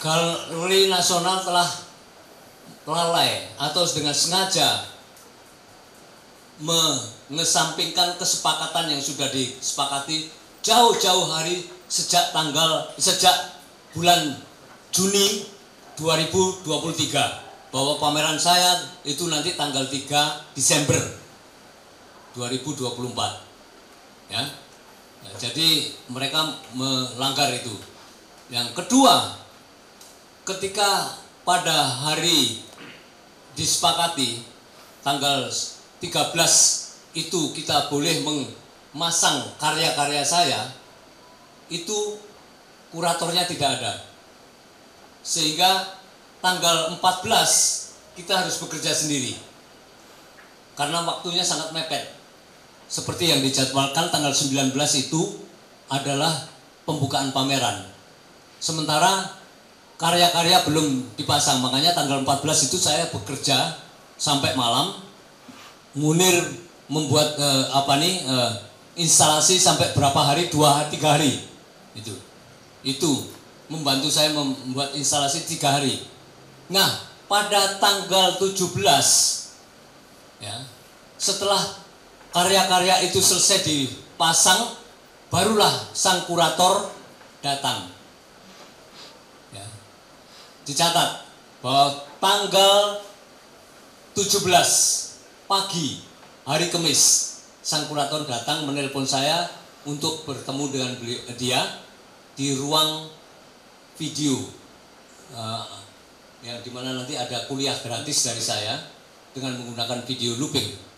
Galeri Nasional telah lalai atau dengan sengaja mengesampingkan kesepakatan yang sudah disepakati jauh-jauh hari sejak bulan Juni 2023 bahwa pameran saya itu nanti tanggal 3 Desember 2024 ya. Nah, jadi mereka melanggar itu. Yang kedua, ketika pada hari disepakati tanggal 13 itu kita boleh memasang karya-karya saya, itu kuratornya tidak ada. Sehingga tanggal 14 kita harus bekerja sendiri. Karena waktunya sangat mepet. Seperti yang dijadwalkan tanggal 19 itu adalah pembukaan pameran. Sementara karya-karya belum dipasang, makanya tanggal 14 itu saya bekerja sampai malam. Munir membuat instalasi sampai berapa hari, 2-3 hari. Itu membantu saya membuat instalasi 3 hari. Nah, pada tanggal 17 ya, setelah karya-karya itu selesai dipasang, barulah sang kurator datang. Ya. Dicatat bahwa tanggal 17 pagi hari Kamis, sang kurator datang menelpon saya untuk bertemu dengan dia di ruang video, yang dimana nanti ada kuliah gratis dari saya dengan menggunakan video looping.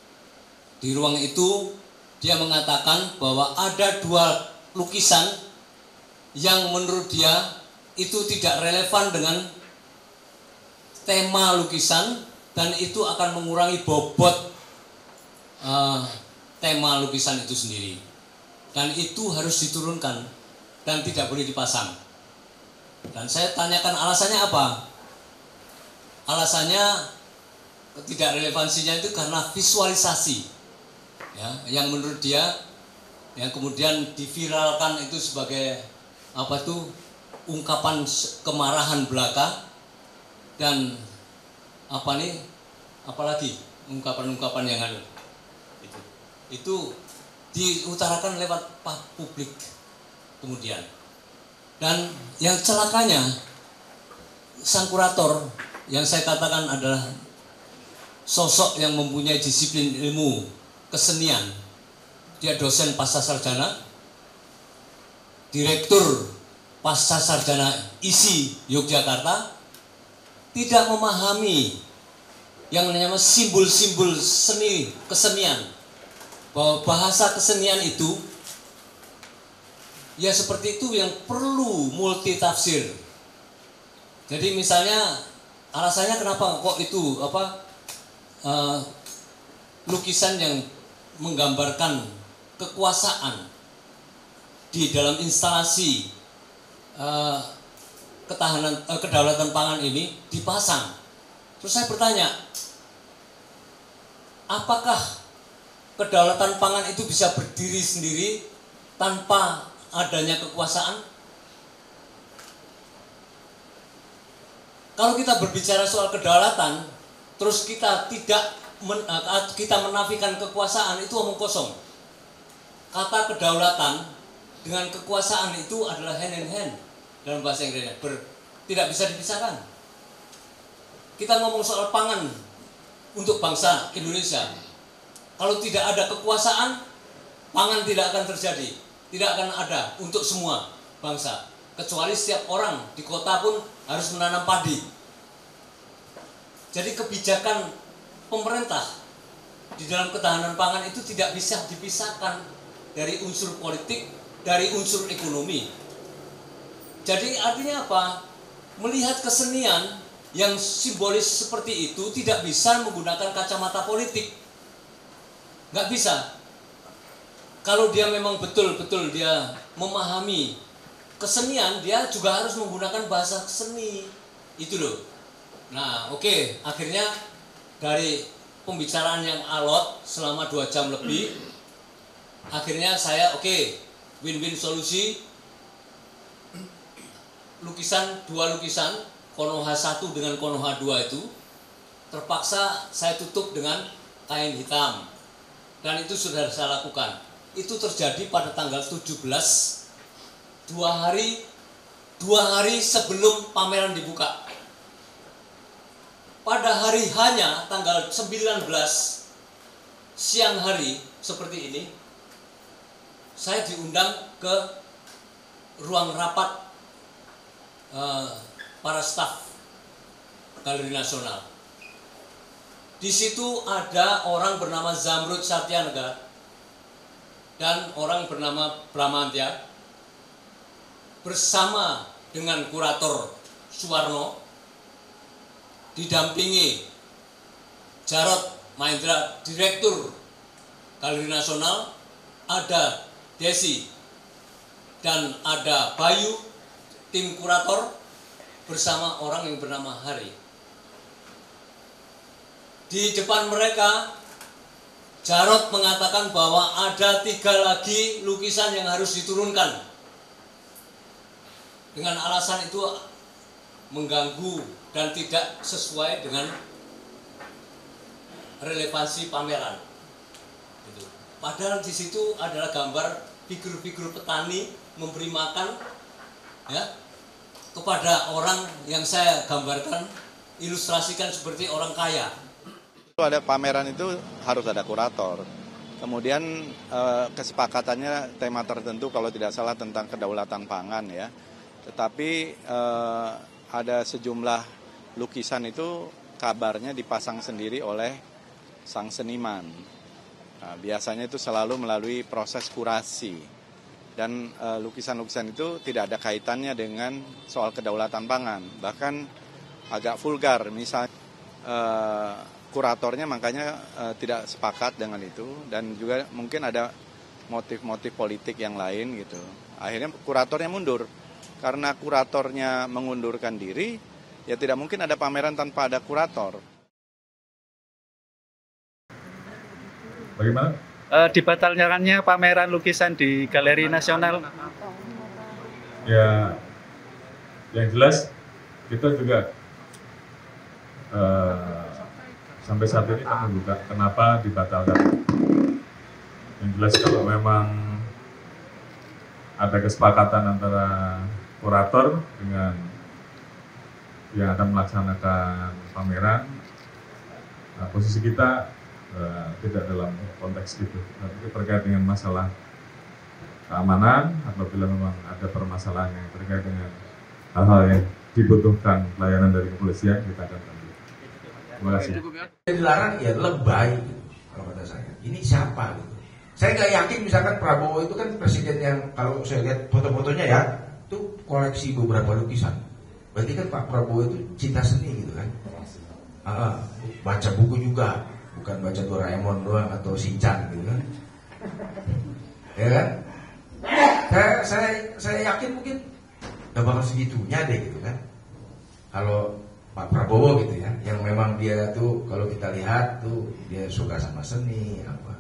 Di ruang itu dia mengatakan bahwa ada 2 lukisan yang menurut dia itu tidak relevan dengan tema lukisan dan itu akan mengurangi bobot tema lukisan itu sendiri, dan itu harus diturunkan dan tidak boleh dipasang. Dan saya tanyakan alasannya apa? Alasannya tidak relevansinya itu karena visualisasi ya, yang menurut dia yang kemudian diviralkan itu sebagai ungkapan kemarahan belaka dan apalagi ungkapan-ungkapan yang ada itu diutarakan lewat publik kemudian. Dan yang celakanya, sang kurator yang saya katakan adalah sosok yang mempunyai disiplin ilmu kesenian. Dia dosen pascasarjana, direktur pascasarjana ISI Yogyakarta, tidak memahami yang namanya simbol-simbol seni kesenian, bahwa bahasa kesenian itu ya seperti itu yang perlu multi tafsir. Jadi misalnya alasannya kenapa kok itu lukisan yang menggambarkan kekuasaan di dalam instalasi kedaulatan pangan ini dipasang. Terus saya bertanya, apakah kedaulatan pangan itu bisa berdiri sendiri tanpa adanya kekuasaan? Kalau kita berbicara soal kedaulatan, terus kita kita menafikan kekuasaan, itu omong kosong. Kata kedaulatan dengan kekuasaan itu adalah hand in hand dalam bahasa Inggrisnya, tidak bisa dipisahkan. Kita ngomong soal pangan untuk bangsa Indonesia. Kalau tidak ada kekuasaan, pangan tidak akan terjadi, tidak akan ada untuk semua bangsa. Kecuali setiap orang di kota pun harus menanam padi. Jadi kebijakan pemerintah di dalam ketahanan pangan itu tidak bisa dipisahkan dari unsur politik, dari unsur ekonomi. Jadi artinya apa? Melihat kesenian yang simbolis seperti itu tidak bisa menggunakan kacamata politik. Nggak bisa. Kalau dia memang betul-betul dia memahami kesenian, dia juga harus menggunakan bahasa seni. Itu loh. Nah, oke, akhirnya dari pembicaraan yang alot selama 2 jam lebih, akhirnya saya win-win solusi. dua lukisan Konoha 1 dengan Konoha 2 itu terpaksa saya tutup dengan kain hitam, dan itu sudah saya lakukan. Itu terjadi pada tanggal 17, dua hari sebelum pameran dibuka. Pada hari hanya tanggal 19 siang hari seperti ini, saya diundang ke ruang rapat para staf Galeri Nasional. Di situ ada orang bernama Zamrud Satyanegar dan orang bernama Bramantya bersama dengan kurator Suwarno, didampingi Jarod Mahendra, Direktur Galeri Nasional, ada Desi, dan ada Bayu, tim kurator, bersama orang yang bernama Hari. Di depan mereka, Jarod mengatakan bahwa ada 3 lagi lukisan yang harus diturunkan. Dengan alasan itu mengganggu dan tidak sesuai dengan relevansi pameran. Padahal di situ adalah gambar figur-figur petani memberi makan, ya, kepada orang yang saya gambarkan, ilustrasikan seperti orang kaya. Ada pameran itu harus ada kurator. Kemudian kesepakatannya tema tertentu kalau tidak salah tentang kedaulatan pangan ya. Tetapi ada sejumlah lukisan itu kabarnya dipasang sendiri oleh sang seniman. Nah, biasanya itu selalu melalui proses kurasi. Dan lukisan-lukisan itu tidak ada kaitannya dengan soal kedaulatan pangan. Bahkan agak vulgar, misalnya kuratornya makanya tidak sepakat dengan itu, dan juga mungkin ada motif-motif politik yang lain gitu. Akhirnya kuratornya mundur. Karena kuratornya mengundurkan diri, ya tidak mungkin ada pameran tanpa ada kurator. Bagaimana? Dibatalkannya pameran lukisan di Galeri Nasional. Ya, yang jelas kita juga sampai saat ini kita membuka kenapa dibatalkan. Yang jelas kalau memang ada kesepakatan antara kurator dengan yang akan melaksanakan pameran, nah, posisi kita tidak dalam konteks itu. Tapi terkait dengan masalah keamanan, apabila memang ada permasalahan yang terkait dengan hal-hal yang dibutuhkan pelayanan dari kepolisian, kita akan ambil. Terima kasih. Yang dilarang ya lebay, kalau kata saya. Ini siapa gitu? Saya nggak yakin misalkan Prabowo itu kan presiden yang kalau saya lihat foto-fotonya ya, itu koleksi beberapa lukisan. Berarti kan Pak Prabowo itu cinta seni gitu kan? Baca buku juga. Bukan baca Doraemon doang atau Shinchan gitu kan, ya kan? Saya yakin mungkin gak bakal segitunya deh gitu kan. Kalau Pak Prabowo gitu ya, yang memang dia tuh kalau kita lihat tuh dia suka sama seni apa.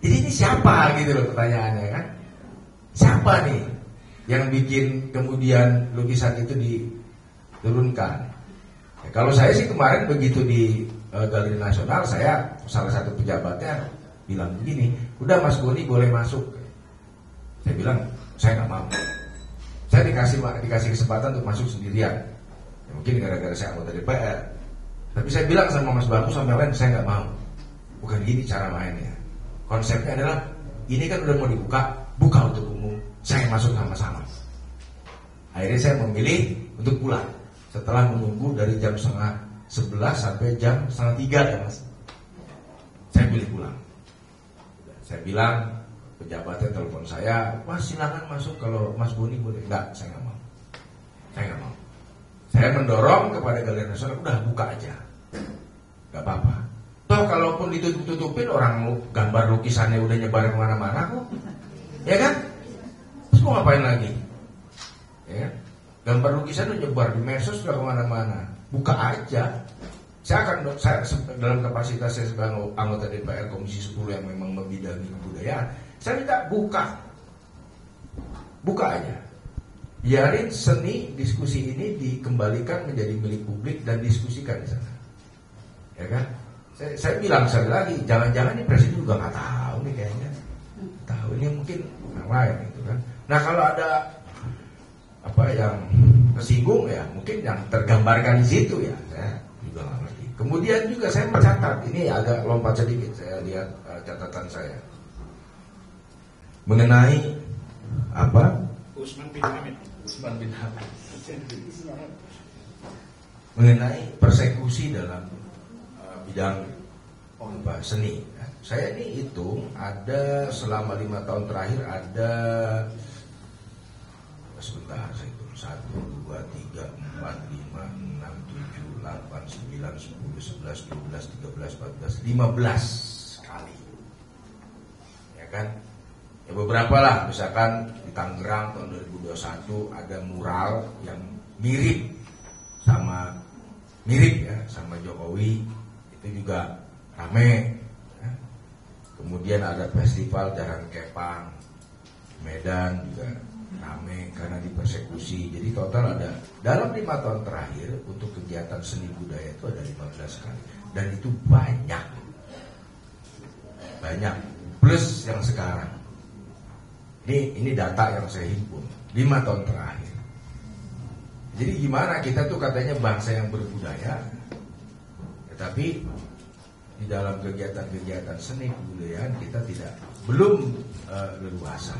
Jadi ini siapa gitu loh pertanyaannya kan? Siapa nih yang bikin kemudian lukisan itu diturunkan? Ya, kalau saya sih kemarin begitu di Galeri Nasional, saya salah satu pejabatnya bilang begini, udah Mas Boni boleh masuk. Saya bilang saya nggak mau. Saya dikasih kesempatan untuk masuk sendirian. Ya, mungkin gara-gara saya anggota DPR. Tapi saya bilang sama Mas Bagus sama lain, saya nggak mau. Bukan gini cara mainnya. Konsepnya adalah ini kan udah mau dibuka, buka untuk umum. Saya masuk sama-sama. Akhirnya saya memilih untuk pulang. Setelah menunggu dari jam 11 sampai jam 2:30 ya Mas. Saya pilih pulang. Saya bilang, pejabatnya telepon saya, Mas silakan masuk kalau Mas Boni boleh. Enggak, saya nggak mau. Saya nggak mau. Saya mendorong kepada Galeri Nasional, udah buka aja. Nggak apa-apa. Toh kalaupun ditutup-tutupin, orang gambar lukisannya udah nyebar kemana-mana kok. Ya kan? Terus mau ngapain lagi? Ya kan? Gambar lukisan udah nyebar di medsos udah kemana-mana. Buka aja. Saya dalam kapasitas saya sebagai anggota DPR Komisi 10 yang memang membidangi kebudayaan, saya minta buka aja. biarin seni diskusi ini dikembalikan menjadi milik publik dan diskusikan di sana, ya kan? Saya bilang sekali lagi, jangan-jangan ini presiden juga nggak tahu nih kayaknya, tahu ini mungkin yang lain gitu kan. Nah kalau ada apa yang tersinggung ya mungkin yang tergambarkan di situ ya, saya juga nggak ngerti. Kemudian juga saya mencatat, ini agak lompat sedikit, saya lihat catatan saya mengenai apa? Usman bin Hamid. Mengenai persekusi dalam bidang seni. Saya ini hitung ada selama 5 tahun terakhir ada sebentar saya hitung 1, 2, 3, 4, 5, 6, 7, 8, 9, 10, 11, 12, 13, 14, 15 kali. Ya kan? Ya beberapa lah, misalkan di Tangerang tahun 2021 ada mural yang mirip ya sama Jokowi, itu juga rame. Ya. Kemudian ada festival Jaran Kepang Medan juga rame karena dipersekusi. Jadi total ada dalam 5 tahun terakhir untuk kegiatan seni budaya itu ada 15 kali dan itu banyak plus yang sekarang. Ini data yang saya himpun 5 tahun terakhir. Jadi gimana kita tuh katanya bangsa yang berbudaya, tetapi di dalam kegiatan-kegiatan seni kebudayaan kita belum leluasa.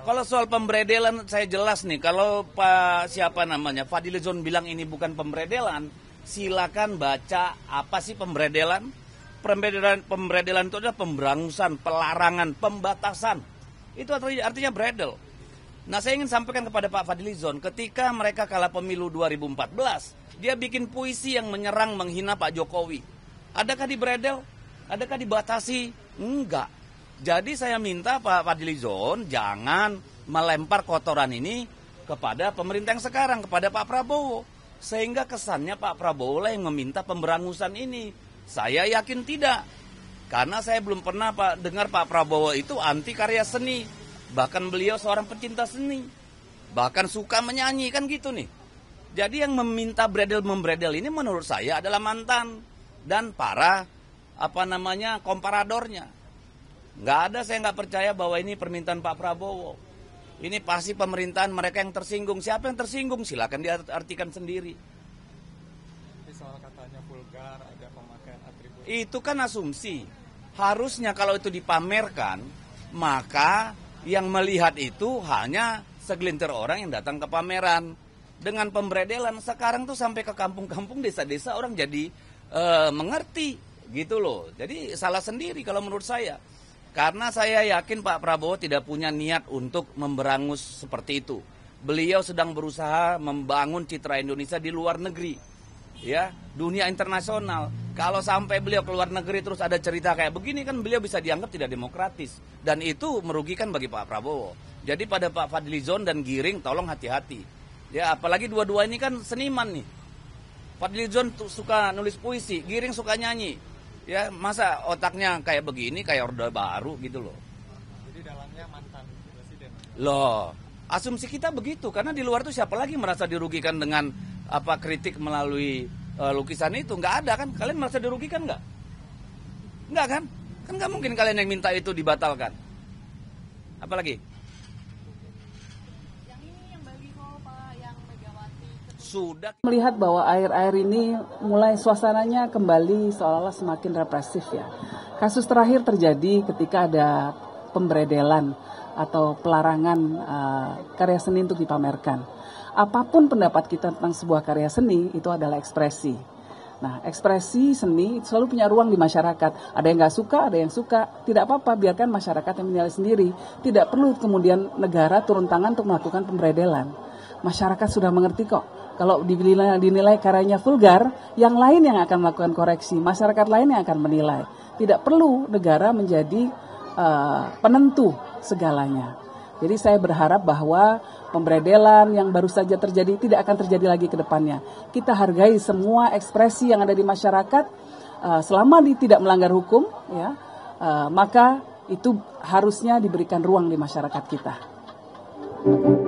Kalau soal pemberedelan saya jelas nih. Kalau Fadlizon bilang ini bukan pemberedelan, silakan baca apa sih pemberedelan. Pemberedelan itu adalah pemberangusan, pelarangan, pembatasan. Itu artinya beredel. Nah saya ingin sampaikan kepada Pak Fadlizon, ketika mereka kalah pemilu 2014, dia bikin puisi yang menyerang, menghina Pak Jokowi. Adakah diberedel? Adakah dibatasi? Enggak. Jadi saya minta Pak Fadlizon jangan melempar kotoran ini kepada pemerintah yang sekarang, kepada Pak Prabowo. Sehingga kesannya Pak Prabowo lah yang meminta pemberangusan ini. Saya yakin tidak, karena saya belum pernah dengar Pak Prabowo itu anti karya seni. Bahkan beliau seorang pecinta seni, bahkan suka menyanyi kan gitu nih. Jadi yang meminta membredel ini menurut saya adalah mantan dan para komparadornya. Nggak ada, saya nggak percaya bahwa ini permintaan Pak Prabowo. Ini pasti pemerintahan mereka yang tersinggung. Siapa yang tersinggung? Silakan diartikan sendiri. Soal katanya vulgar, ada pemakaian atribut. Itu kan asumsi. Harusnya kalau itu dipamerkan, maka yang melihat itu hanya segelintir orang yang datang ke pameran. Dengan pemberedelan sekarang tuh sampai ke kampung-kampung, desa-desa orang jadi mengerti gitu loh. Jadi salah sendiri kalau menurut saya. Karena saya yakin Pak Prabowo tidak punya niat untuk memberangus seperti itu. Beliau sedang berusaha membangun citra Indonesia di luar negeri. Ya, dunia internasional. Kalau sampai beliau keluar negeri terus ada cerita kayak begini kan beliau bisa dianggap tidak demokratis. Dan itu merugikan bagi Pak Prabowo. Jadi pada Pak Fadlizon dan Giring tolong hati-hati. Ya, apalagi dua-dua ini kan seniman nih. Fadlizon suka nulis puisi, Giring suka nyanyi. Ya, masa otaknya kayak begini, kayak Orde Baru gitu loh. Jadi dalamnya mantan presiden. Loh, asumsi kita begitu karena di luar tuh siapa lagi merasa dirugikan dengan kritik melalui lukisan itu? Nggak ada kan? Kalian merasa dirugikan nggak? Nggak kan? Kan nggak mungkin kalian yang minta itu dibatalkan. Apalagi? Yang ini yang Baliho Pak, yang Megawati. Sudah. Melihat bahwa air-air ini mulai suasananya kembali seolah-olah semakin represif ya. Kasus terakhir terjadi ketika ada pemberedelan atau pelarangan karya seni untuk dipamerkan. Apapun pendapat kita tentang sebuah karya seni, itu adalah ekspresi. Nah, ekspresi seni selalu punya ruang di masyarakat. Ada yang nggak suka, ada yang suka. Tidak apa-apa, biarkan masyarakat yang menilai sendiri. Tidak perlu kemudian negara turun tangan untuk melakukan pemberedelan. Masyarakat sudah mengerti kok. Kalau dinilai karyanya vulgar, yang lain yang akan melakukan koreksi. Masyarakat lain yang akan menilai. Tidak perlu negara menjadi penentu segalanya. Jadi saya berharap bahwa pemberedelan yang baru saja terjadi tidak akan terjadi lagi ke depannya. Kita hargai semua ekspresi yang ada di masyarakat selama tidak melanggar hukum, ya, maka itu harusnya diberikan ruang di masyarakat kita. Oke.